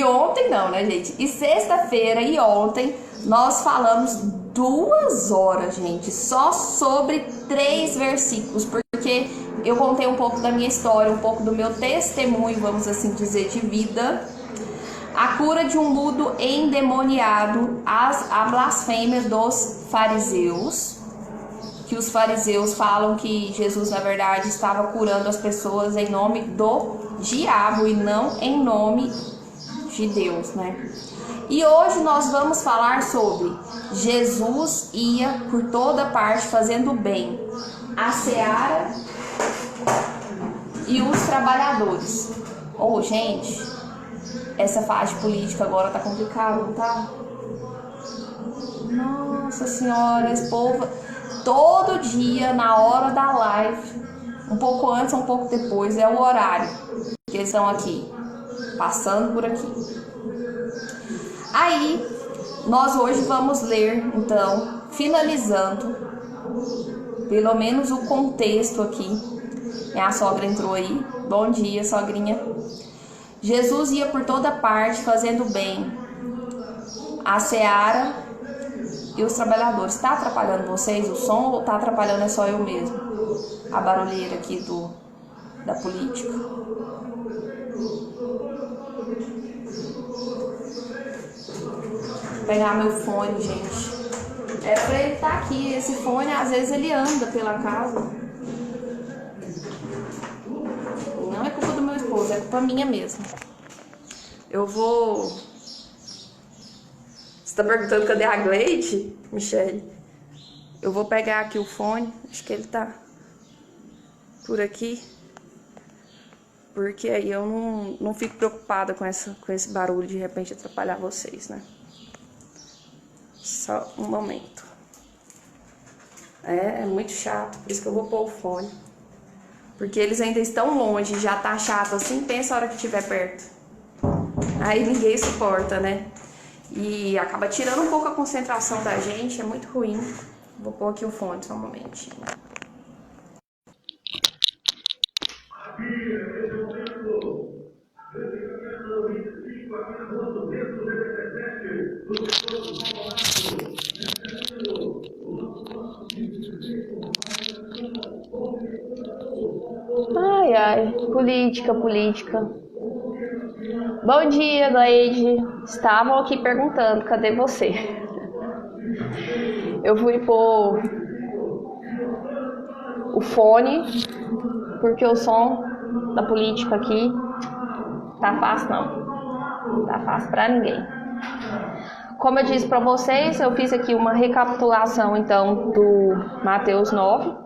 ontem não, né, gente? E sexta-feira e ontem nós falamos 2 horas, gente, só sobre 3 versículos, porque eu contei um pouco da minha história, um pouco do meu testemunho, vamos assim dizer, de vida. A cura de um mudo endemoniado, a blasfêmia dos fariseus, que os fariseus falam que Jesus, na verdade, estava curando as pessoas em nome do diabo e não em nome de Deus, né? E hoje nós vamos falar sobre Jesus ia por toda parte fazendo bem, a seara e os trabalhadores. Gente, essa fase política agora tá complicada, não tá? Nossa senhora, esse povo todo dia, na hora da live, um pouco antes, um pouco depois, é o horário que eles estão aqui, passando por aqui. Aí, nós hoje vamos ler, então, finalizando, pelo menos o contexto aqui. Minha sogra entrou aí. Bom dia, sogrinha. Jesus ia por toda parte fazendo bem, a seara e os trabalhadores. Tá atrapalhando vocês o som ou tá atrapalhando é só eu mesmo? A barulheira aqui da política. Vou pegar meu fone, gente. Era pra ele estar aqui. Esse fone, às vezes, ele anda pela casa. Não é culpa do meu esposo, é culpa minha mesmo. Eu vou... Você tá perguntando cadê a Gleide, Michele? Eu vou pegar aqui o fone. Acho que ele tá por aqui. Porque aí eu não fico preocupada com esse barulho de repente atrapalhar vocês, né? Só um momento. É muito chato, por isso que eu vou pôr o fone. Porque eles ainda estão longe, já tá chato assim, pensa a hora que estiver perto. Aí ninguém suporta, né? E acaba tirando um pouco a concentração da gente, é muito ruim. Vou pôr aqui o fone só um momentinho. Ai, política. Bom dia, Gleide. Estavam aqui perguntando, cadê você? Eu fui pôr o fone, porque o som da política aqui tá fácil não. Tá fácil pra ninguém. Como eu disse pra vocês, eu fiz aqui uma recapitulação, então, do Mateus 9.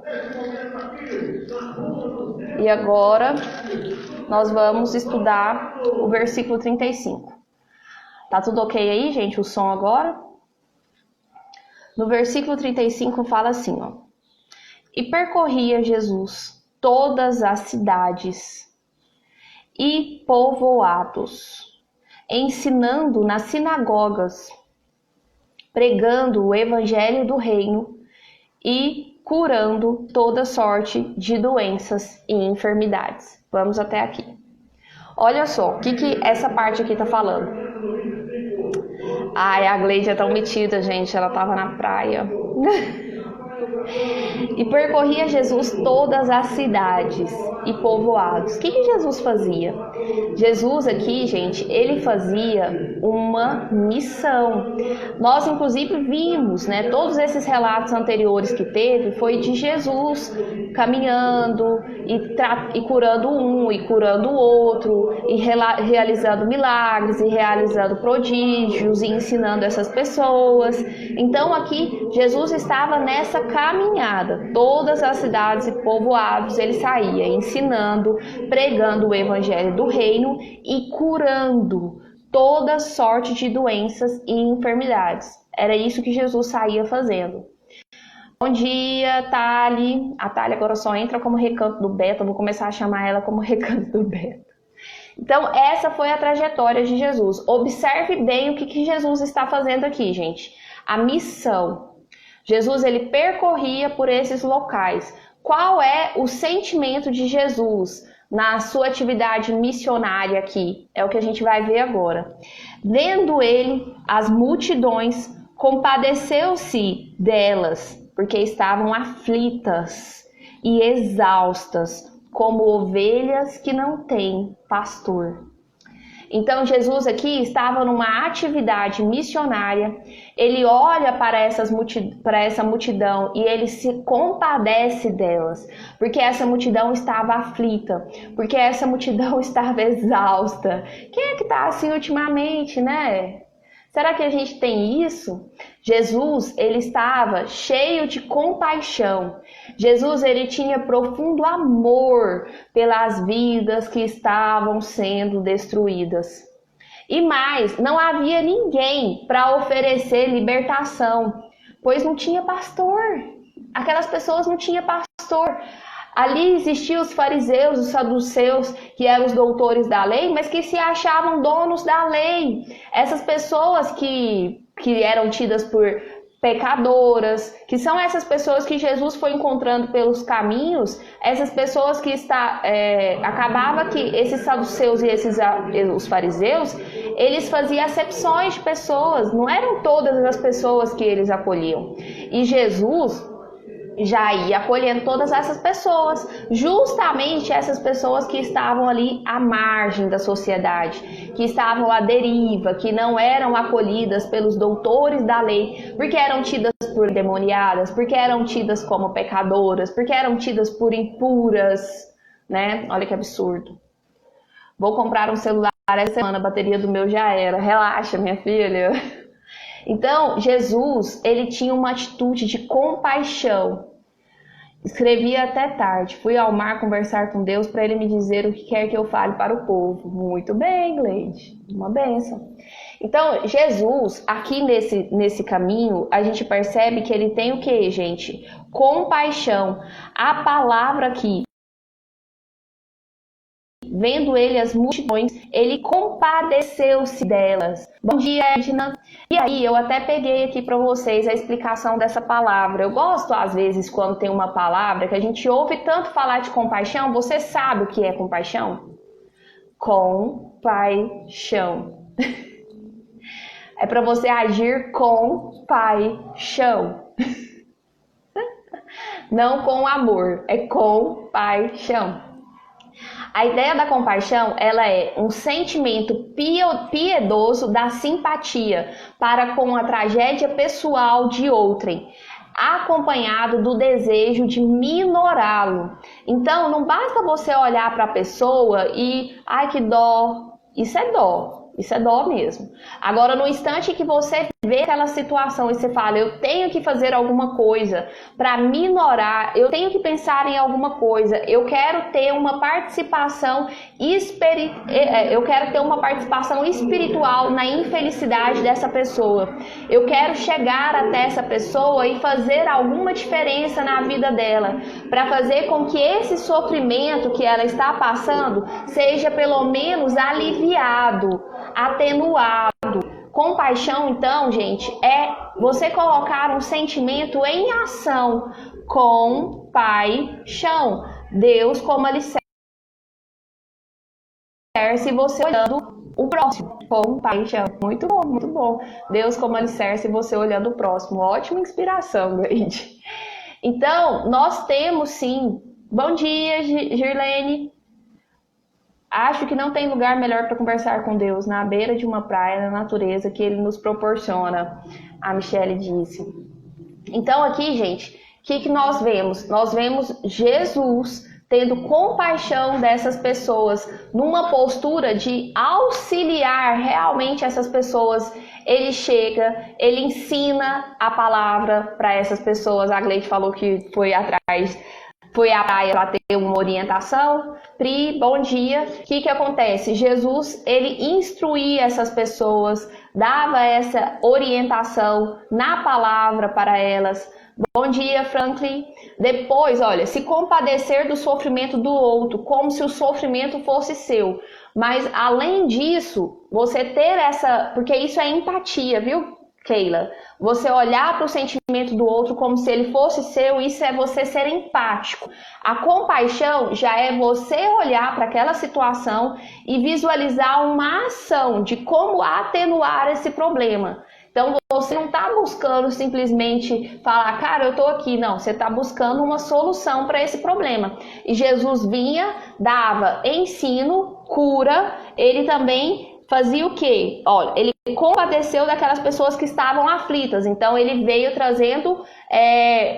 E agora nós vamos estudar o versículo 35. Tá tudo ok aí, gente? O som agora? No versículo 35 fala assim, ó. E percorria Jesus todas as cidades e povoados, ensinando nas sinagogas, pregando o evangelho do reino e curando toda sorte de doenças e enfermidades. Vamos até aqui. Olha só, o que essa parte aqui tá falando? Ai, a Gleide é tão metida, gente, ela tava na praia. E percorria Jesus todas as cidades e povoados. O que Jesus fazia? Jesus aqui, gente, ele fazia uma missão. Nós, inclusive, vimos, né, todos esses relatos anteriores que teve, foi de Jesus caminhando e curando um, e curando o outro, e realizando milagres, e realizando prodígios, e ensinando essas pessoas. Então, aqui, Jesus estava nessa caminhada. Todas as cidades e povoados ele saía ensinando, pregando o evangelho do reino e curando toda sorte de doenças e enfermidades. Era isso que Jesus saía fazendo. Bom dia, Thali. A Thali agora só entra como Recanto do Beto. Eu vou começar a chamar ela como Recanto do Beto. Então, essa foi a trajetória de Jesus. Observe bem o que Jesus está fazendo aqui, gente. A missão. Jesus, ele percorria por esses locais. Qual é o sentimento de Jesus? na sua atividade missionária aqui, é o que a gente vai ver agora. Vendo ele as multidões, compadeceu-se delas, porque estavam aflitas e exaustas, como ovelhas que não têm pastor. Então Jesus aqui estava numa atividade missionária, ele olha para essa multidão e ele se compadece delas, porque essa multidão estava aflita, porque essa multidão estava exausta. Quem é que está assim ultimamente, né? Será que a gente tem isso? Jesus, ele estava cheio de compaixão. Jesus, ele tinha profundo amor pelas vidas que estavam sendo destruídas. E mais, não havia ninguém para oferecer libertação, pois não tinha pastor. Aquelas pessoas não tinham pastor. Ali existiam os fariseus, os saduceus, que eram os doutores da lei, mas que se achavam donos da lei. Essas pessoas que eram tidas por pecadoras, que são essas pessoas que Jesus foi encontrando pelos caminhos, essas pessoas que acabava que esses saduceus e os fariseus, eles faziam acepções de pessoas, não eram todas as pessoas que eles acolhiam. E Jesus já ia acolhendo todas essas pessoas, justamente essas pessoas que estavam ali à margem da sociedade, que estavam à deriva, que não eram acolhidas pelos doutores da lei, porque eram tidas por endemoniadas, porque eram tidas como pecadoras, porque eram tidas por impuras, né? Olha que absurdo. Vou comprar um celular essa semana, a bateria do meu já era. Relaxa, minha filha. Então, Jesus, ele tinha uma atitude de compaixão. Escrevi até tarde. Fui ao mar conversar com Deus para ele me dizer o que quer que eu fale para o povo. Muito bem, Gleide. Uma bênção. Então, Jesus, aqui nesse caminho, a gente percebe que ele tem o que, gente? Compaixão. A palavra aqui, vendo ele as multidões, ele compadeceu-se delas. Bom dia, Edna. E aí, eu até peguei aqui para vocês a explicação dessa palavra. Eu gosto, às vezes, quando tem uma palavra que a gente ouve tanto falar de compaixão. Você sabe o que é compaixão? Compaixão. É para você agir com paixão. Não com amor, é com paixão. A ideia da compaixão, ela é um sentimento piedoso da simpatia para com a tragédia pessoal de outrem, acompanhado do desejo de minorá-lo. Então, não basta você olhar para a pessoa e, ai que dó, isso é dó. Isso é dó mesmo. Agora, no instante que você vê aquela situação e você fala, eu tenho que fazer alguma coisa para minorar, eu tenho que pensar em alguma coisa, eu quero ter uma participação espiritual na infelicidade dessa pessoa. Eu quero chegar até essa pessoa e fazer alguma diferença na vida dela, para fazer com que esse sofrimento que ela está passando seja pelo menos aliviado, atenuado. Compaixão, então, gente, é você colocar um sentimento em ação. Compaixão. Deus como alicerce, você olhando o próximo. Compaixão. Muito bom, muito bom. Deus como alicerce, você olhando o próximo. Ótima inspiração, gente. Então, nós temos sim. Bom dia, Girlene. Acho que não tem lugar melhor para conversar com Deus, na beira de uma praia, na natureza que Ele nos proporciona, a Michele disse. Então aqui, gente, o que nós vemos? Nós vemos Jesus tendo compaixão dessas pessoas, numa postura de auxiliar realmente essas pessoas. Ele chega, ele ensina a palavra para essas pessoas. A Gleide falou que foi à praia para ter uma orientação. Pri, bom dia. O que acontece? Jesus, ele instruía essas pessoas, dava essa orientação na palavra para elas. Bom dia, Franklin. Depois, olha, se compadecer do sofrimento do outro, como se o sofrimento fosse seu. Mas, além disso, você ter essa... Porque isso é empatia, viu? Keila, você olhar para o sentimento do outro como se ele fosse seu, isso é você ser empático. A compaixão já é você olhar para aquela situação e visualizar uma ação de como atenuar esse problema. Então você não está buscando simplesmente falar, cara, eu estou aqui. Não, você está buscando uma solução para esse problema. E Jesus vinha, dava ensino, cura, ele também fazia o quê? Olha, ele compadeceu daquelas pessoas que estavam aflitas. Então ele veio trazendo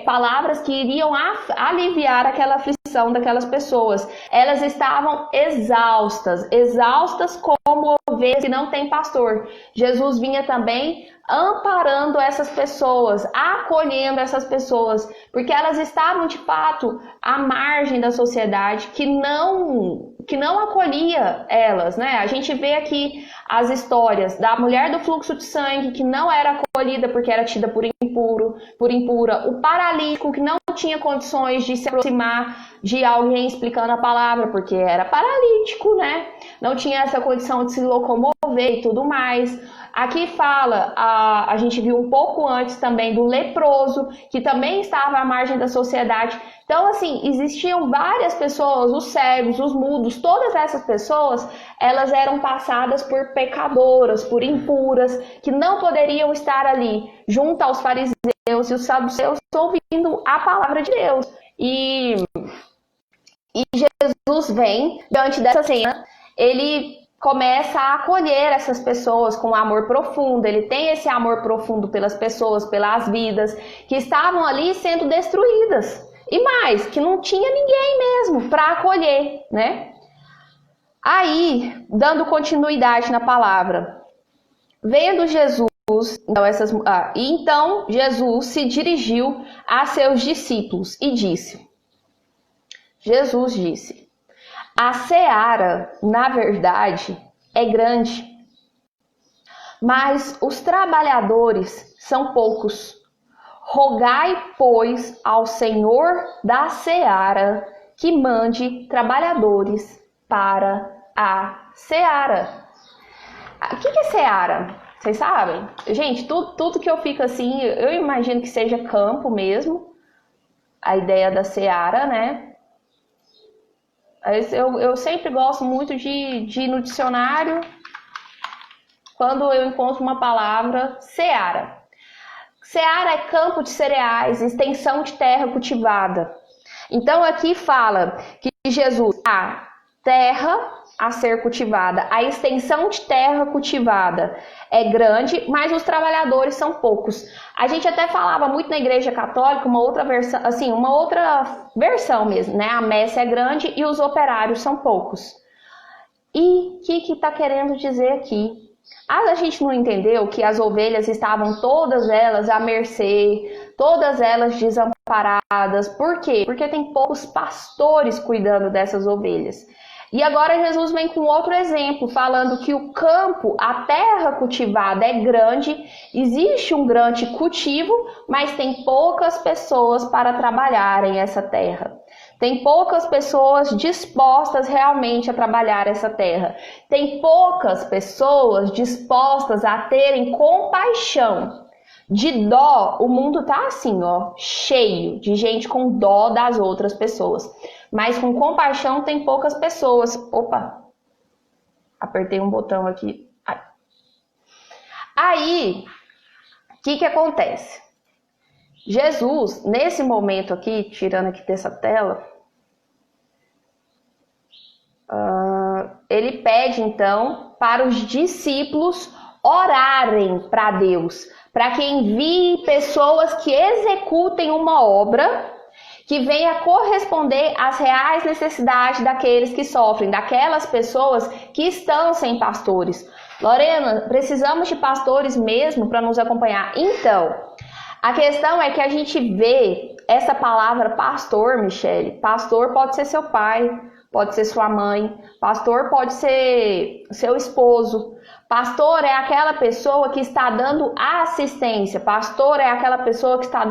palavras que iriam aliviar aquela aflição daquelas pessoas. Elas estavam exaustas como ovelhas que não tem pastor. Jesus vinha também amparando essas pessoas, acolhendo essas pessoas, porque elas estavam de fato à margem da sociedade que não acolhia elas, né? A gente vê aqui as histórias da mulher do fluxo de sangue que não era acolhida porque era tida por impura, o paralítico que não tinha condições de se aproximar de alguém explicando a palavra porque era paralítico, né? Não tinha essa condição de se locomover e tudo mais. Aqui fala, a gente viu um pouco antes também do leproso, que também estava à margem da sociedade. Então, assim, existiam várias pessoas, os cegos, os mudos, todas essas pessoas, elas eram passadas por pecadoras, por impuras, que não poderiam estar ali, junto aos fariseus e os saduceus, ouvindo a palavra de Deus. E Jesus vem, diante dessa cena, ele começa a acolher essas pessoas com amor profundo. Ele tem esse amor profundo pelas pessoas, pelas vidas que estavam ali sendo destruídas. E mais, que não tinha ninguém mesmo para acolher, né? Aí, dando continuidade na palavra, vendo Jesus, então Jesus se dirigiu a seus discípulos e disse, Jesus disse, a seara, na verdade, é grande, mas os trabalhadores são poucos. Rogai, pois, ao Senhor da seara que mande trabalhadores para a seara. O que é seara? Vocês sabem? Gente, tudo que eu fico assim, eu imagino que seja campo mesmo, a ideia da seara, né? Eu sempre gosto muito de ir no dicionário quando eu encontro uma palavra seara. Seara é campo de cereais, extensão de terra cultivada. Então aqui fala que Jesus, a terra a ser cultivada, a extensão de terra cultivada é grande, mas os trabalhadores são poucos. A gente até falava muito na Igreja Católica, uma outra versão mesmo, né? A messe é grande e os operários são poucos. E o que está querendo dizer aqui? A gente não entendeu que as ovelhas estavam todas elas à mercê, todas elas desamparadas. Por quê? Porque tem poucos pastores cuidando dessas ovelhas. E agora Jesus vem com outro exemplo, falando que o campo, a terra cultivada é grande, existe um grande cultivo, mas tem poucas pessoas para trabalharem essa terra. Tem poucas pessoas dispostas realmente a trabalhar essa terra. Tem poucas pessoas dispostas a terem compaixão. De dó, o mundo tá assim, ó, cheio de gente com dó das outras pessoas. Mas com compaixão tem poucas pessoas. Opa, apertei um botão aqui. Aí, o que acontece? Jesus, nesse momento aqui, tirando aqui dessa tela, ele pede então para os discípulos orarem para Deus, para que envie pessoas que executem uma obra que venha corresponder às reais necessidades daqueles que sofrem, daquelas pessoas que estão sem pastores. Lorena, precisamos de pastores mesmo para nos acompanhar? Então, a questão é que a gente vê essa palavra pastor, Michele. Pastor pode ser seu pai, pode ser sua mãe, pastor pode ser seu esposo. Pastor é aquela pessoa que está dando assistência. Pastor é aquela pessoa que está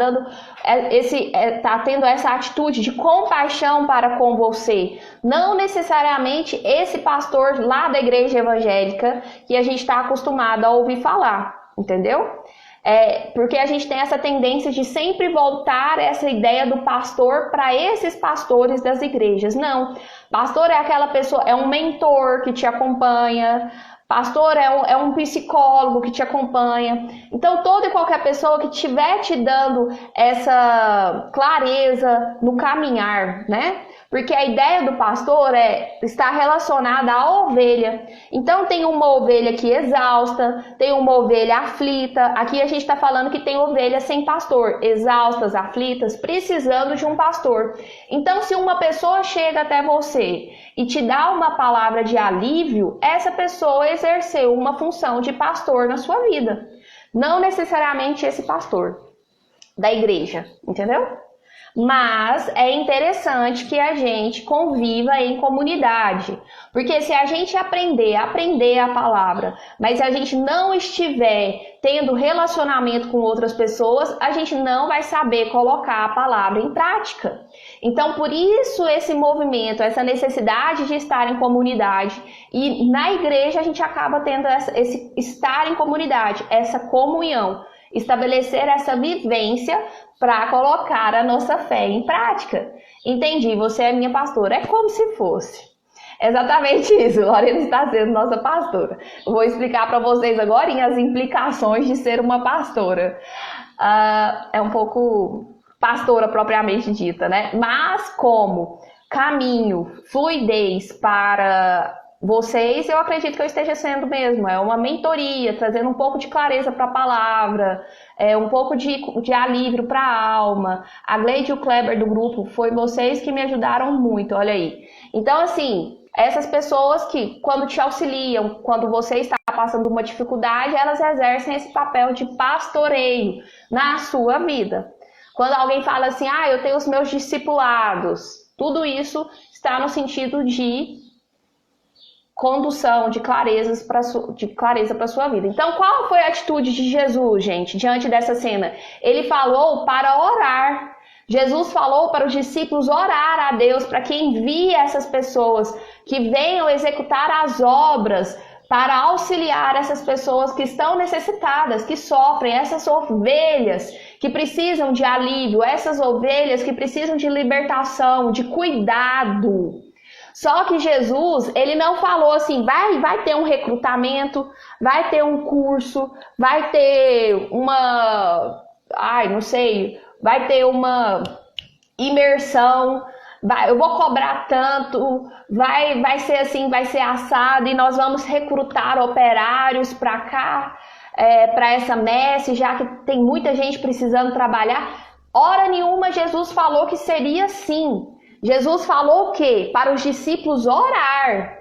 está tendo essa atitude de compaixão para com você. Não necessariamente esse pastor lá da igreja evangélica que a gente está acostumado a ouvir falar, entendeu? Porque a gente tem essa tendência de sempre voltar essa ideia do pastor para esses pastores das igrejas. Não, pastor é aquela pessoa, é um mentor que te acompanha, pastor é um psicólogo que te acompanha. Então, toda e qualquer pessoa que estiver te dando essa clareza no caminhar, né? Porque a ideia do pastor está relacionada à ovelha. Então, tem uma ovelha que exausta, tem uma ovelha aflita. Aqui a gente está falando que tem ovelhas sem pastor, exaustas, aflitas, precisando de um pastor. Então, se uma pessoa chega até você e te dá uma palavra de alívio, essa pessoa exerceu uma função de pastor na sua vida. Não necessariamente esse pastor da igreja, entendeu? Mas é interessante que a gente conviva em comunidade, porque se a gente aprender a palavra, mas se a gente não estiver tendo relacionamento com outras pessoas, a gente não vai saber colocar a palavra em prática. Então, por isso esse movimento, essa necessidade de estar em comunidade, e na igreja a gente acaba tendo esse estar em comunidade, essa comunhão, estabelecer essa vivência para colocar a nossa fé em prática. Entendi, você é minha pastora. É como se fosse. Exatamente isso, Lorena está sendo nossa pastora. Eu vou explicar para vocês agora as implicações de ser uma pastora. É um pouco pastora propriamente dita, né? Mas como caminho, fluidez para vocês, eu acredito que eu esteja sendo mesmo. É uma mentoria, trazendo um pouco de clareza para a palavra, um pouco de alívio para a alma. A Gleide e o Kleber do grupo, foi vocês que me ajudaram muito, olha aí. Então, assim, essas pessoas que, quando te auxiliam, quando você está passando uma dificuldade, elas exercem esse papel de pastoreio na sua vida. Quando alguém fala assim, eu tenho os meus discipulados, tudo isso está no sentido de condução, de clareza para a sua vida. Então, qual foi a atitude de Jesus, gente, diante dessa cena? Ele falou para orar. Jesus falou para os discípulos orar a Deus para que envie essas pessoas que venham executar as obras para auxiliar essas pessoas que estão necessitadas, que sofrem, essas ovelhas que precisam de alívio, essas ovelhas que precisam de libertação, de cuidado. Só que Jesus, ele não falou assim, vai ter um recrutamento, vai ter um curso, vai ter vai ter uma imersão, eu vou cobrar tanto, vai ser assim, vai ser assado e nós vamos recrutar operários para cá, para essa messe, já que tem muita gente precisando trabalhar. Hora nenhuma Jesus falou que seria assim. Jesus falou o quê? Para os discípulos orar.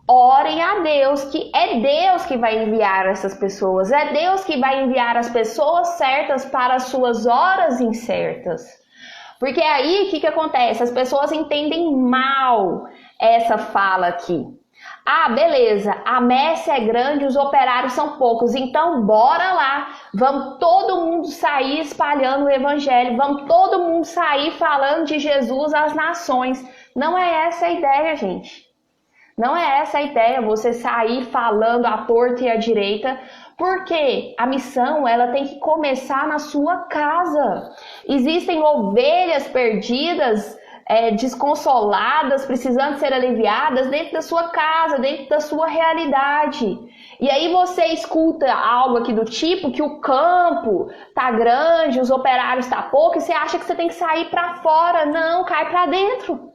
Orem a Deus, que é Deus que vai enviar essas pessoas. É Deus que vai enviar as pessoas certas para as suas horas incertas. Porque aí, o que acontece? As pessoas entendem mal essa fala aqui. Beleza, a messe é grande, os operários são poucos, então bora lá, vamos todo mundo sair espalhando o evangelho, vamos todo mundo sair falando de Jesus às nações. Não é essa a ideia, gente. Não é essa a ideia, você sair falando à torta e à direita, porque a missão ela tem que começar na sua casa. Existem ovelhas perdidas, desconsoladas, precisando ser aliviadas dentro da sua casa, dentro da sua realidade. E aí você escuta algo aqui do tipo que o campo tá grande, os operários tá pouco, e você acha que você tem que sair para fora. Não, cai para dentro.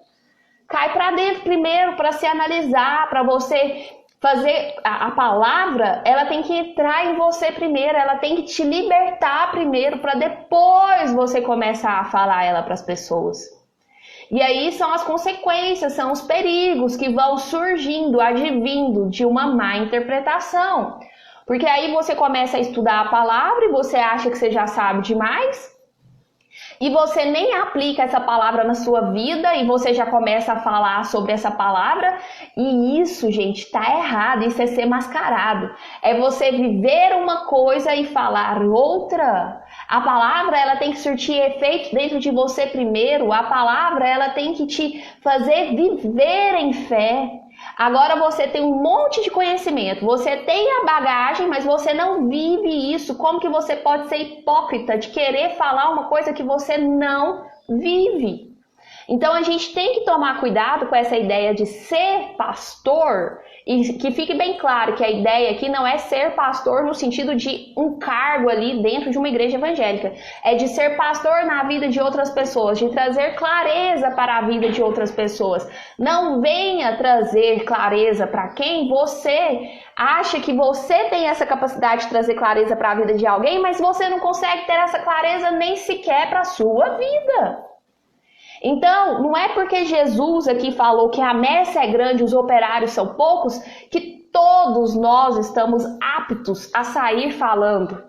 Cai para dentro primeiro para se analisar, para você fazer a palavra, ela tem que entrar em você primeiro, ela tem que te libertar primeiro para depois você começar a falar ela para as pessoas. E aí são as consequências, são os perigos que vão surgindo, advindo de uma má interpretação. Porque aí você começa a estudar a palavra e você acha que você já sabe demais. E você nem aplica essa palavra na sua vida e você já começa a falar sobre essa palavra. E isso, gente, tá errado. Isso é ser mascarado. É você viver uma coisa e falar outra. A palavra, ela tem que surtir efeito dentro de você primeiro. A palavra, ela tem que te fazer viver em fé. Agora você tem um monte de conhecimento, você tem a bagagem, mas você não vive isso. Como que você pode ser hipócrita de querer falar uma coisa que você não vive? Então a gente tem que tomar cuidado com essa ideia de ser pastor, e que fique bem claro que a ideia aqui não é ser pastor no sentido de um cargo ali dentro de uma igreja evangélica. É de ser pastor na vida de outras pessoas, de trazer clareza para a vida de outras pessoas. Não venha trazer clareza para quem você acha que você tem essa capacidade de trazer clareza para a vida de alguém, mas você não consegue ter essa clareza nem sequer para a sua vida. Então, não é porque Jesus aqui falou que a messe é grande e os operários são poucos, que todos nós estamos aptos a sair falando.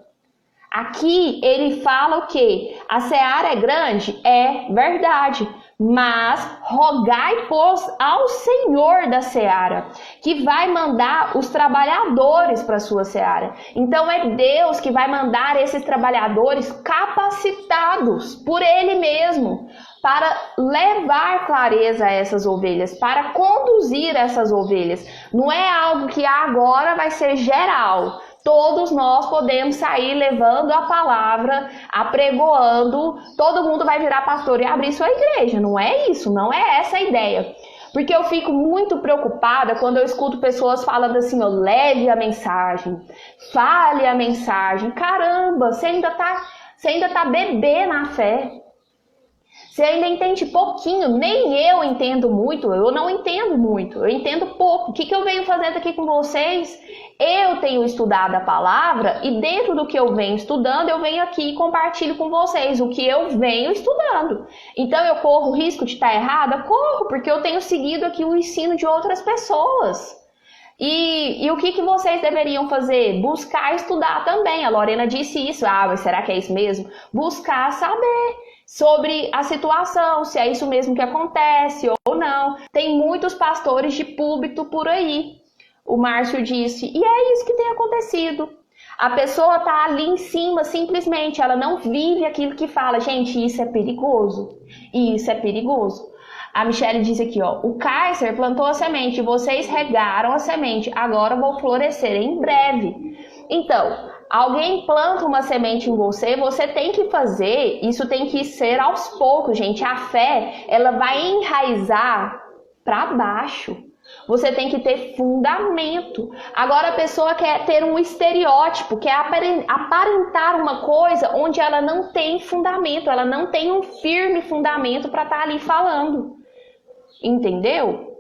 Aqui ele fala o quê? A seara é grande? É verdade. Mas rogai, pois, ao Senhor da seara, que vai mandar os trabalhadores para a sua seara. Então é Deus que vai mandar esses trabalhadores capacitados por Ele mesmo, para levar clareza a essas ovelhas, para conduzir essas ovelhas. Não é algo que agora vai ser geral. Todos nós podemos sair levando a palavra, apregoando, todo mundo vai virar pastor e abrir sua igreja. Não é isso, não é essa a ideia. Porque eu fico muito preocupada quando eu escuto pessoas falando assim, ó, leve a mensagem, fale a mensagem. Caramba, você ainda tá bebê na fé. Você ainda entende pouquinho, nem eu entendo muito, eu não entendo muito, eu entendo pouco. O que eu venho fazendo aqui com vocês? Eu tenho estudado a palavra e dentro do que eu venho estudando, eu venho aqui e compartilho com vocês o que eu venho estudando. Então eu corro o risco de estar errada? Corro, porque eu tenho seguido aqui o ensino de outras pessoas. E o que vocês deveriam fazer? Buscar estudar também. A Lorena disse isso. Ah, mas será que é isso mesmo? Buscar saber sobre a situação, se é isso mesmo que acontece ou não. Tem muitos pastores de púlpito por aí. O Márcio disse, e é isso que tem acontecido. A pessoa está ali em cima, simplesmente, ela não vive aquilo que fala. Gente, isso é perigoso. Isso é perigoso. A Michelle diz aqui, ó, o Kaiser plantou a semente, vocês regaram a semente, agora vou florescer em breve. Então, alguém planta uma semente em você, você tem que fazer, isso tem que ser aos poucos, gente. A fé, ela vai enraizar para baixo. Você tem que ter fundamento. Agora a pessoa quer ter um estereótipo, quer aparentar uma coisa onde ela não tem fundamento, ela não tem um firme fundamento para estar ali falando. Entendeu?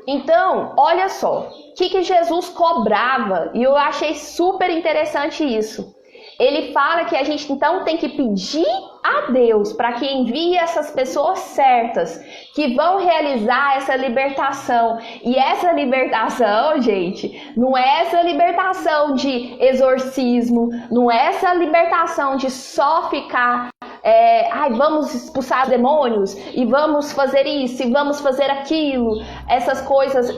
Então, olha só, o que Jesus cobrava, e eu achei super interessante isso. Ele fala que a gente então tem que pedir a Deus para que envie essas pessoas certas, que vão realizar essa libertação. E essa libertação, gente, não é essa libertação de exorcismo, não é essa libertação de só ficar... vamos expulsar demônios e vamos fazer isso e vamos fazer aquilo, essas coisas,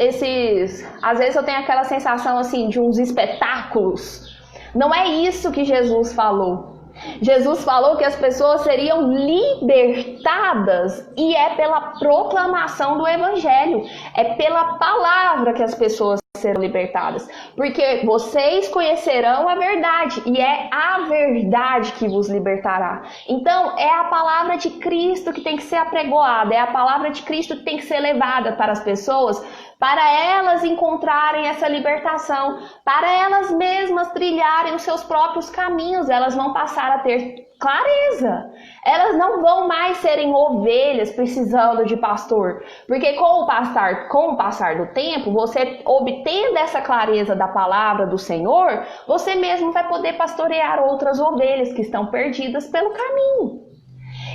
às vezes eu tenho aquela sensação assim de uns espetáculos. Não é isso que Jesus falou. Jesus falou que as pessoas seriam libertadas e é pela proclamação do evangelho, é pela palavra que as pessoas serão libertadas, porque vocês conhecerão a verdade e é a verdade que vos libertará. Então é a palavra de Cristo que tem que ser apregoada, é a palavra de Cristo que tem que ser levada para as pessoas, para elas encontrarem essa libertação, para elas mesmas trilharem os seus próprios caminhos, elas vão passar a ter clareza. Elas não vão mais serem ovelhas precisando de pastor, porque com o passar do tempo, você obtendo essa clareza da palavra do Senhor, você mesmo vai poder pastorear outras ovelhas que estão perdidas pelo caminho.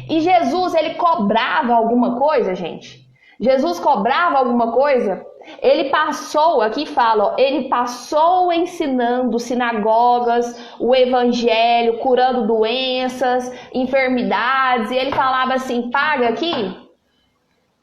E Jesus, ele cobrava alguma coisa, gente? Jesus cobrava alguma coisa? Ele passou, aqui fala, ele passou ensinando sinagogas, o evangelho, curando doenças, enfermidades, e ele falava assim, paga aqui?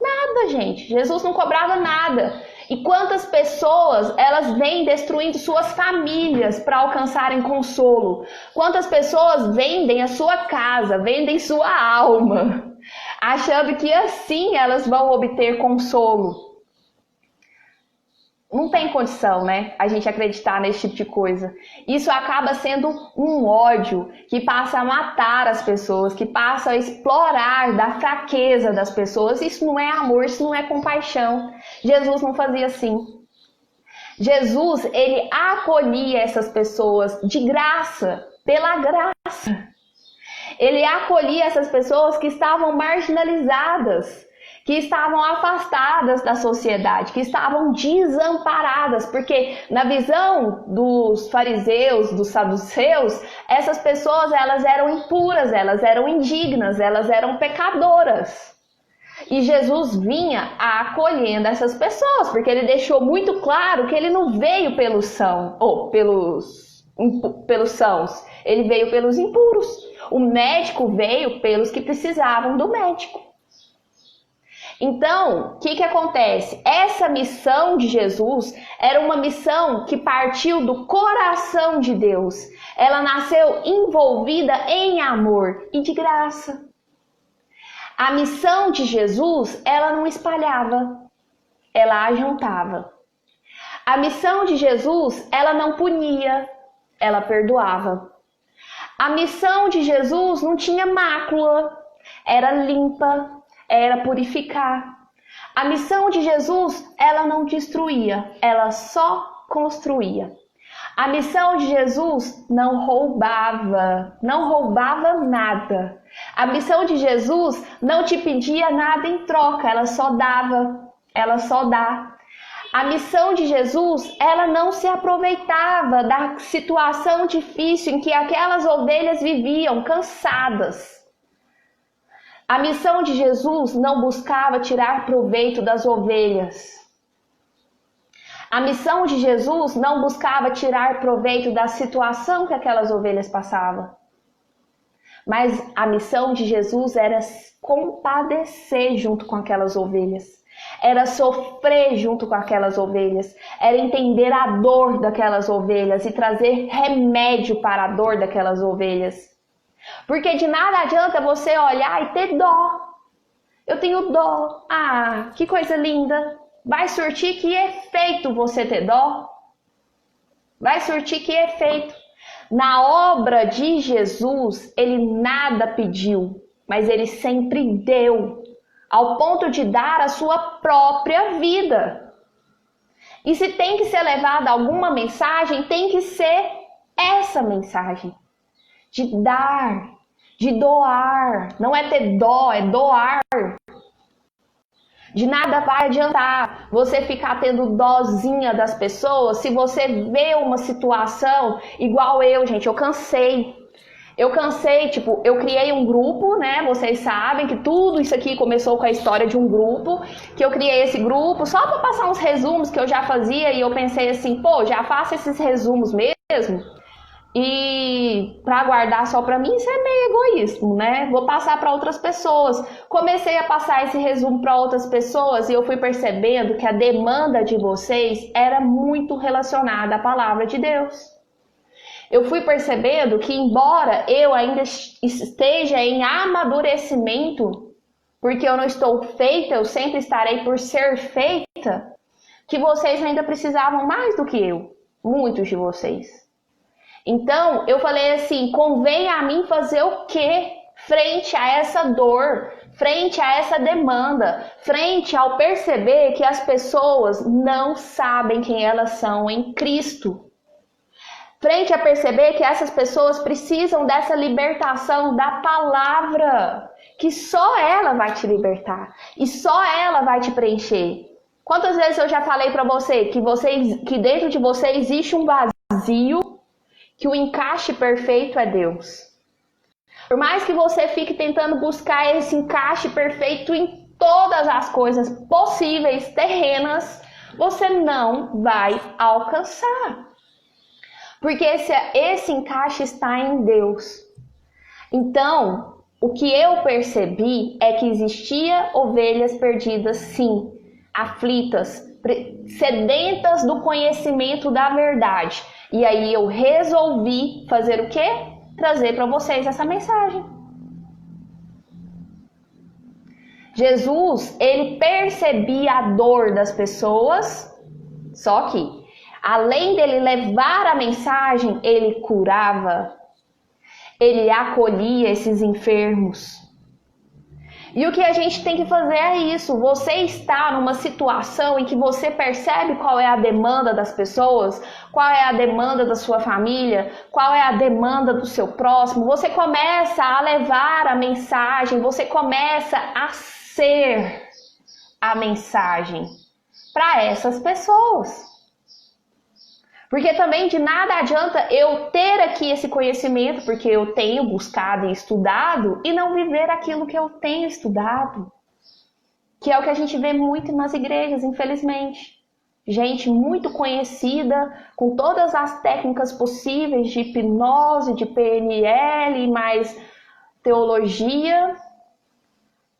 Nada, gente, Jesus não cobrava nada. E quantas pessoas, elas vêm destruindo suas famílias para alcançarem consolo? Quantas pessoas vendem a sua casa, vendem sua alma, achando que assim elas vão obter consolo? Não tem condição, né? A gente acreditar nesse tipo de coisa. Isso acaba sendo um ódio que passa a matar as pessoas, que passa a explorar da fraqueza das pessoas. Isso não é amor, isso não é compaixão. Jesus não fazia assim. Jesus, ele acolhia essas pessoas de graça, pela graça. Ele acolhia essas pessoas que estavam marginalizadas, que estavam afastadas da sociedade, que estavam desamparadas, porque na visão dos fariseus, dos saduceus, essas pessoas elas eram impuras, elas eram indignas, elas eram pecadoras. E Jesus vinha acolhendo essas pessoas, porque ele deixou muito claro que ele não veio pelos sãos, ele veio pelos impuros. O médico veio pelos que precisavam do médico. Então, o que acontece? Essa missão de Jesus era uma missão que partiu do coração de Deus. Ela nasceu envolvida em amor e de graça. A missão de Jesus, ela não espalhava, ela ajuntava. A missão de Jesus, ela não punia, ela perdoava. A missão de Jesus não tinha mácula, era limpa, era purificar. A missão de Jesus, ela não destruía, ela só construía. A missão de Jesus não roubava nada. A missão de Jesus não te pedia nada em troca, ela só dava, ela só dá. A missão de Jesus, ela não se aproveitava da situação difícil em que aquelas ovelhas viviam, cansadas. A missão de Jesus não buscava tirar proveito das ovelhas. A missão de Jesus não buscava tirar proveito da situação que aquelas ovelhas passavam. Mas a missão de Jesus era compadecer junto com aquelas ovelhas. Era sofrer junto com aquelas ovelhas. Era entender a dor daquelas ovelhas e trazer remédio para a dor daquelas ovelhas. Porque de nada adianta você olhar e ter dó. Eu tenho dó. Ah, que coisa linda. Vai surtir que efeito você ter dó? Vai surtir que efeito? Na obra de Jesus, ele nada pediu, mas ele sempre deu, ao ponto de dar a sua própria vida. E se tem que ser levada alguma mensagem, tem que ser essa mensagem. De dar, de doar. Não é ter dó, é doar. De nada vai adiantar você ficar tendo dózinha das pessoas se você vê uma situação igual eu, gente. Eu cansei, tipo, eu criei um grupo, né? Vocês sabem que tudo isso aqui começou com a história de um grupo, que eu criei esse grupo só para passar uns resumos que eu já fazia e eu pensei assim, pô, já faço esses resumos mesmo. E para guardar só para mim, isso é meio egoísmo, né? Vou passar para outras pessoas. Comecei a passar esse resumo para outras pessoas e eu fui percebendo que a demanda de vocês era muito relacionada à palavra de Deus. Eu fui percebendo que embora eu ainda esteja em amadurecimento, porque eu não estou feita, eu sempre estarei por ser feita, que vocês ainda precisavam mais do que eu, muitos de vocês. Então, eu falei assim, convém a mim fazer o quê? Frente a essa dor, frente a essa demanda, frente ao perceber que as pessoas não sabem quem elas são em Cristo. Frente a perceber que essas pessoas precisam dessa libertação da palavra, que só ela vai te libertar e só ela vai te preencher. Quantas vezes eu já falei para você que dentro de você existe um vazio, que o encaixe perfeito é Deus. Por mais que você fique tentando buscar esse encaixe perfeito em todas as coisas possíveis, terrenas, você não vai alcançar. Porque esse encaixe está em Deus. Então, o que eu percebi é que existia ovelhas perdidas, sim, aflitas, sedentas do conhecimento da verdade. E aí eu resolvi fazer o quê? Trazer para vocês essa mensagem. Jesus, ele percebia a dor das pessoas, Só que, além dele levar a mensagem, ele curava, ele acolhia esses enfermos. E o que a gente tem que fazer é isso. Você está numa situação em que você percebe qual é a demanda das pessoas, qual é a demanda da sua família, qual é a demanda do seu próximo. Você começa a levar a mensagem, você começa a ser a mensagem para essas pessoas. Porque também de nada adianta eu ter aqui esse conhecimento, porque eu tenho buscado e estudado, e não viver aquilo que eu tenho estudado. Que é o que a gente vê muito nas igrejas, infelizmente. Gente muito conhecida, com todas as técnicas possíveis de hipnose, de PNL, mais teologia,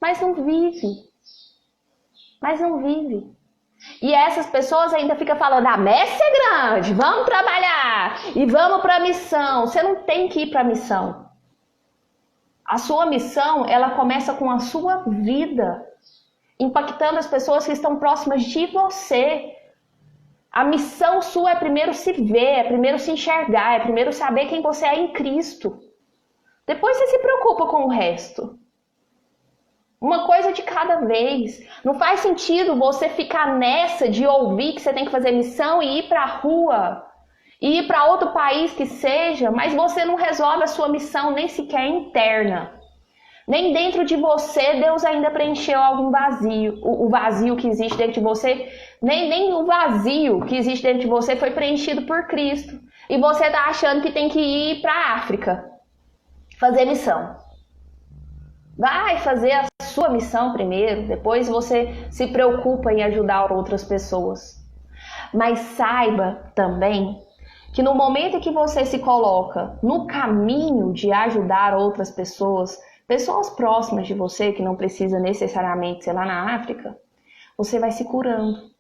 mas não vive. E essas pessoas ainda ficam falando, a messe é grande, vamos trabalhar e vamos para a missão. Você não tem que ir para a missão. A sua missão, ela começa com a sua vida, impactando as pessoas que estão próximas de você. A missão sua é primeiro se ver, é primeiro se enxergar, é primeiro saber quem você é em Cristo. Depois você se preocupa com o resto. Uma coisa de cada vez. Não faz sentido você ficar nessa de ouvir que você tem que fazer missão e ir para a rua, e ir para outro país que seja, mas você não resolve a sua missão nem sequer interna. Nem dentro de você Deus ainda preencheu algum vazio. O vazio que existe dentro de você, nem o vazio que existe dentro de você foi preenchido por Cristo. E você está achando que tem que ir para a África fazer missão. Vai fazer a sua missão primeiro, depois você se preocupa em ajudar outras pessoas. Mas saiba também que no momento em que você se coloca no caminho de ajudar outras pessoas, pessoas próximas de você, que não precisa necessariamente ser lá na África, você vai se curando.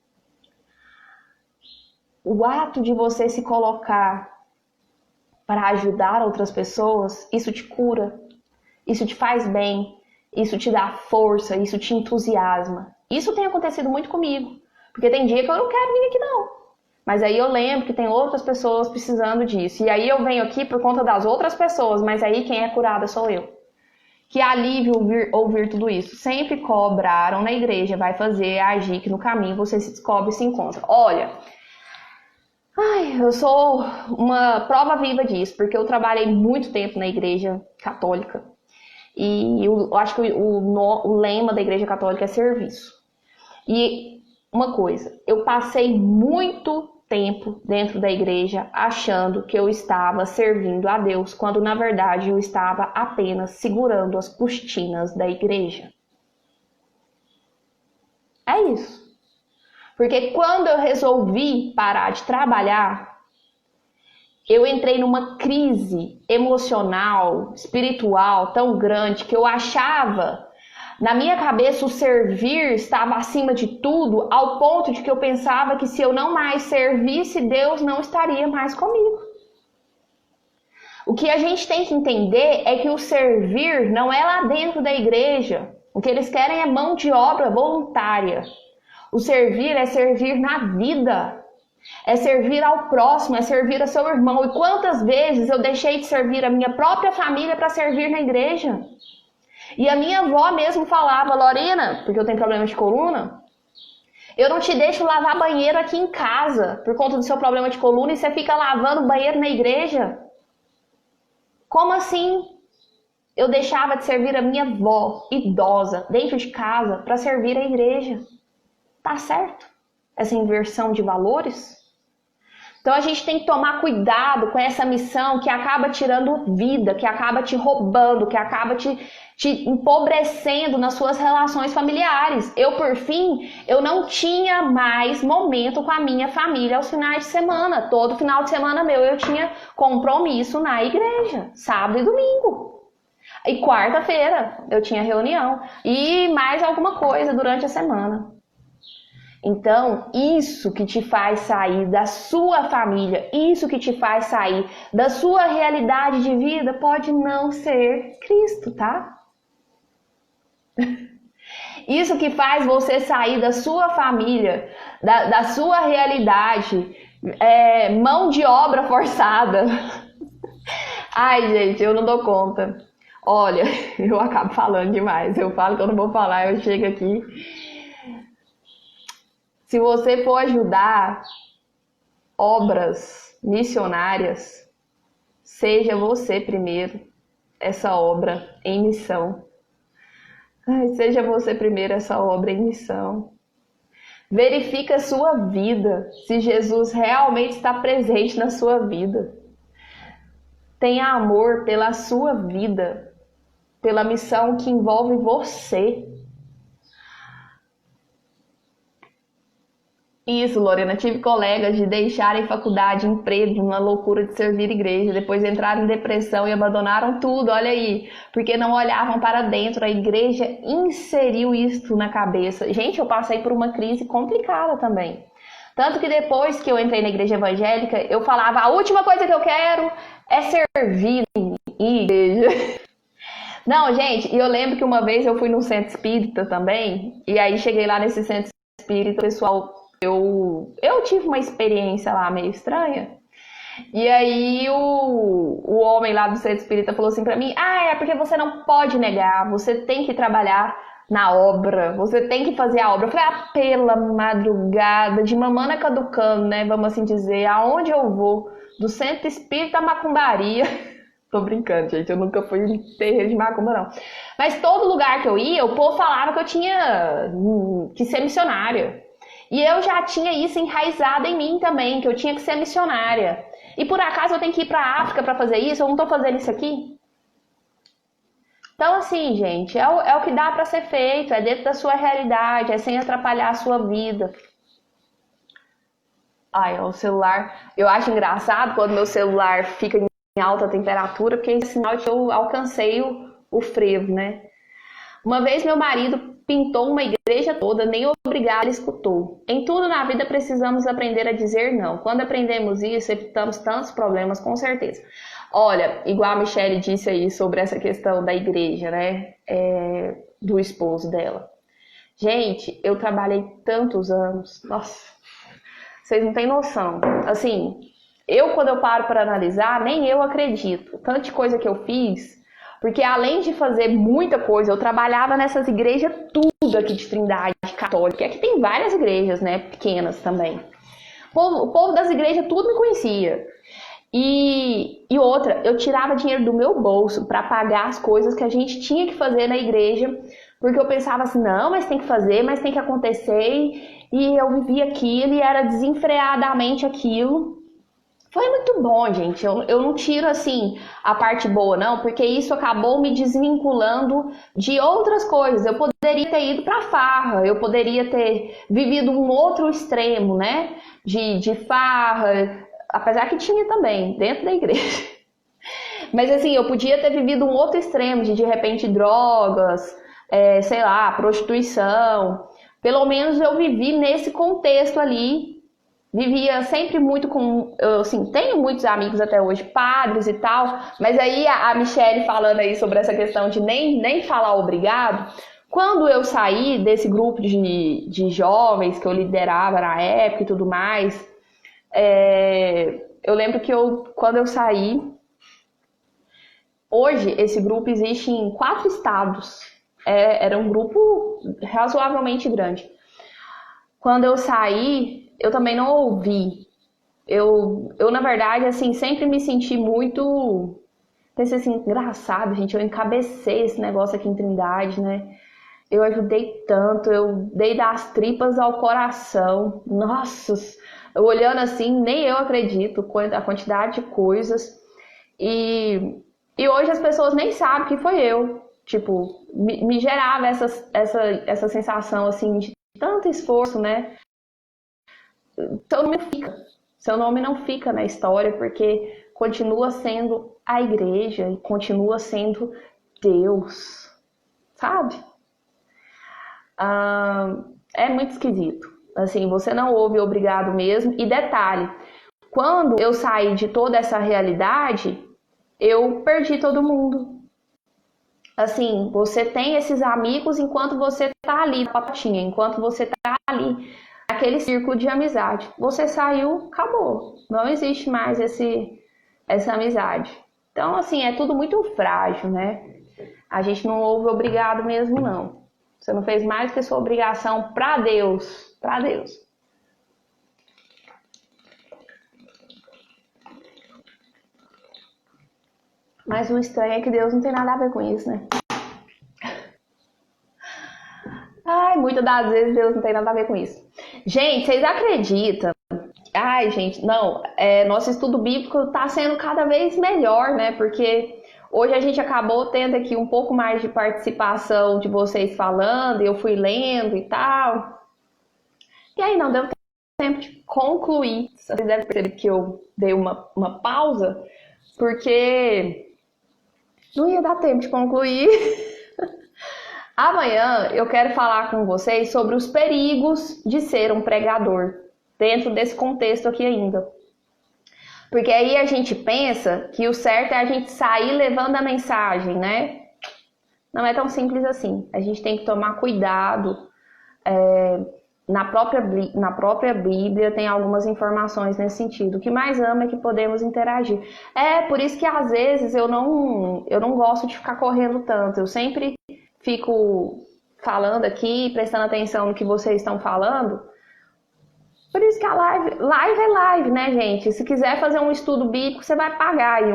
O ato de você se colocar para ajudar outras pessoas, isso te cura. Isso te faz bem, isso te dá força, isso te entusiasma. Isso tem acontecido muito comigo, porque tem dia que eu não quero vir aqui não. Mas aí eu lembro que tem outras pessoas precisando disso. E aí eu venho aqui por conta das outras pessoas, mas aí quem é curada sou eu. Que alívio ouvir tudo isso. Sempre cobraram na igreja, vai fazer, agir, que no caminho você se descobre e se encontra. Olha, eu sou uma prova viva disso, porque eu trabalhei muito tempo na igreja católica. E eu acho que o lema da Igreja Católica é serviço. E uma coisa, eu passei muito tempo dentro da igreja achando que eu estava servindo a Deus, quando na verdade eu estava apenas segurando as cortinas da igreja. É isso. Porque quando eu resolvi parar de trabalhar, eu entrei numa crise emocional, espiritual tão grande que eu achava, na minha cabeça, o servir estava acima de tudo, ao ponto de que eu pensava que se eu não mais servisse, Deus não estaria mais comigo. O que a gente tem que entender é que o servir não é lá dentro da igreja. O que eles querem é mão de obra voluntária. O servir é servir na vida. É servir ao próximo, é servir a seu irmão. E quantas vezes eu deixei de servir a minha própria família para servir na igreja? E a minha avó mesmo falava, Lorena, porque eu tenho problema de coluna, eu não te deixo lavar banheiro aqui em casa por conta do seu problema de coluna e você fica lavando banheiro na igreja? Como assim? Eu deixava de servir a minha avó idosa dentro de casa para servir a igreja. Tá certo? Essa inversão de valores? Então a gente tem que tomar cuidado com essa missão que acaba tirando vida, que acaba te roubando, que acaba te empobrecendo nas suas relações familiares. Eu, por fim, eu não tinha mais momento com a minha família aos finais de semana. Todo final de semana meu eu tinha compromisso na igreja, sábado e domingo. E quarta-feira eu tinha reunião e mais alguma coisa durante a semana. Então, isso que te faz sair da sua família, isso que te faz sair da sua realidade de vida, pode não ser Cristo, tá? Isso que faz você sair da sua família, da sua realidade, mão de obra forçada. Ai, gente, eu não dou conta. Olha, eu acabo falando demais. Eu falo que eu não vou falar, eu chego aqui. Se você for ajudar obras missionárias, seja você primeiro essa obra em missão. Seja você primeiro essa obra em missão. Verifica a sua vida, se Jesus realmente está presente na sua vida. Tenha amor pela sua vida, pela missão que envolve você. Isso, Lorena, tive colegas de deixarem faculdade, emprego, na loucura de servir igreja, depois entraram em depressão e abandonaram tudo, olha aí, porque não olhavam para dentro, a igreja inseriu isso na cabeça. Gente, eu passei por uma crise complicada também. Tanto que depois que eu entrei na igreja evangélica, eu falava, a última coisa que eu quero é servir em igreja. Não, gente, e eu lembro que uma vez eu fui num centro espírita também, e aí cheguei lá nesse centro espírita, pessoal, eu tive uma experiência lá meio estranha. E aí o homem lá do centro espírita falou assim pra mim, é porque você não pode negar, você tem que trabalhar na obra, você tem que fazer a obra. Eu falei, pela madrugada, de mamana caducando, né, vamos assim dizer, aonde eu vou? Do centro espírita à macumbaria. Tô brincando, gente, eu nunca fui em terreiro de macumba, não. Mas todo lugar que eu ia, o povo falava que eu tinha que ser missionária. E eu já tinha isso enraizado em mim também, que eu tinha que ser missionária. E por acaso eu tenho que ir para a África para fazer isso? Eu não estou fazendo isso aqui? Então, assim, gente, é o que dá para ser feito, é dentro da sua realidade, é sem atrapalhar a sua vida. O celular. Eu acho engraçado quando meu celular fica em alta temperatura, porque é sinal que eu alcancei o frevo, né? Uma vez meu marido pintou uma igreja toda, nem obrigado ele escutou. Em tudo na vida precisamos aprender a dizer não. Quando aprendemos isso, evitamos tantos problemas, com certeza. Olha, igual a Michelle disse aí sobre essa questão da igreja, né? Do esposo dela. Gente, eu trabalhei tantos anos. Nossa, vocês não têm noção. Assim, quando eu paro para analisar, nem eu acredito. Tanta coisa que eu fiz. Porque além de fazer muita coisa, eu trabalhava nessas igrejas tudo aqui de Trindade, católica. Aqui tem várias igrejas, né, pequenas também. O povo das igrejas tudo me conhecia. E outra, eu tirava dinheiro do meu bolso para pagar as coisas que a gente tinha que fazer na igreja. Porque eu pensava assim, não, mas tem que fazer, mas tem que acontecer. E eu vivia aquilo e era desenfreadamente aquilo. Foi muito bom, gente. Eu não tiro, assim, a parte boa, não, porque isso acabou me desvinculando de outras coisas. Eu poderia ter ido pra farra, eu poderia ter vivido um outro extremo, né? De farra, apesar que tinha também, dentro da igreja. Mas, assim, eu podia ter vivido um outro extremo, de repente, drogas, sei lá, prostituição. Pelo menos eu vivi nesse contexto ali. Vivia sempre muito com, assim, tenho muitos amigos até hoje, padres e tal, mas aí a Michelle falando aí sobre essa questão de nem falar obrigado, quando eu saí desse grupo de jovens que eu liderava na época e tudo mais, eu lembro que quando eu saí, hoje esse grupo existe em 4 estados, era um grupo razoavelmente grande. Quando eu saí, eu também não ouvi. Eu na verdade, assim, sempre me senti muito... Pensei assim, engraçado, gente, eu encabecei esse negócio aqui em Trindade, né? Eu ajudei tanto, eu dei das tripas ao coração. Nossa, eu olhando assim, nem eu acredito a quantidade de coisas. E hoje as pessoas nem sabem que foi eu. Tipo, me gerava essa sensação, assim, de tanto esforço, né? Seu nome não fica na história, porque continua sendo a igreja e continua sendo Deus, sabe? É muito esquisito. Assim, você não ouve obrigado mesmo. E detalhe, quando eu saí de toda essa realidade, eu perdi todo mundo. assim, você tem esses amigos enquanto você tá ali na papatinha, enquanto você tá ali naquele círculo de amizade. Você saiu, acabou. Não existe mais essa amizade. Então, assim, é tudo muito frágil, né? A gente não ouve obrigado mesmo, não. Você não fez mais que sua obrigação para Deus. Para Deus. Mas o estranho é que Deus não tem nada a ver com isso, né? Ai, muitas das vezes Deus não tem nada a ver com isso. Gente, vocês acreditam? Ai, gente, não. Nosso estudo bíblico está sendo cada vez melhor, né? Porque hoje a gente acabou tendo aqui um pouco mais de participação de vocês falando, e eu fui lendo e tal. E aí não deu tempo de concluir. Vocês devem perceber que eu dei uma pausa, porque não ia dar tempo de concluir. Amanhã eu quero falar com vocês sobre os perigos de ser um pregador, dentro desse contexto aqui ainda. Porque aí a gente pensa que o certo é a gente sair levando a mensagem, né? Não é tão simples assim. A gente tem que tomar cuidado. Na própria Bíblia tem algumas informações nesse sentido. O que mais ama é que podemos interagir. Por isso que às vezes eu não gosto de ficar correndo tanto. Eu sempre fico falando aqui, prestando atenção no que vocês estão falando. Por isso que a live é live, né, gente? Se quiser fazer um estudo bíblico, você vai pagar aí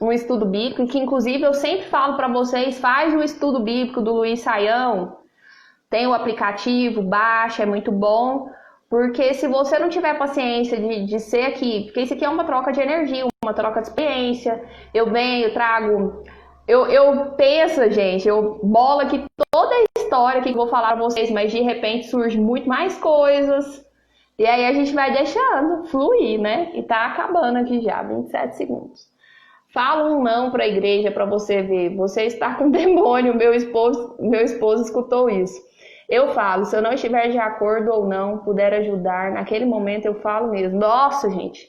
um estudo bíblico, e que inclusive eu sempre falo para vocês, faz o estudo bíblico do Luiz Saião. Tem o aplicativo, baixa, é muito bom, porque se você não tiver paciência de ser aqui, porque isso aqui é uma troca de energia, uma troca de experiência, eu venho, trago, eu penso, gente, eu bolo aqui toda a história que eu vou falar pra vocês, mas de repente surge muito mais coisas, e aí a gente vai deixando fluir, né? E tá acabando aqui já, 27 segundos. Fala um não pra igreja pra você ver, você está com demônio, meu esposo escutou isso. Eu falo, se eu não estiver de acordo ou não, puder ajudar, naquele momento eu falo mesmo. Nossa, gente,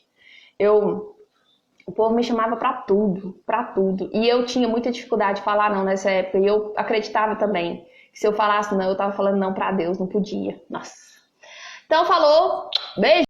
o povo me chamava pra tudo, pra tudo. E eu tinha muita dificuldade de falar não nessa época, e eu acreditava também que se eu falasse não, eu tava falando não pra Deus, não podia. Nossa. Então falou, beijo!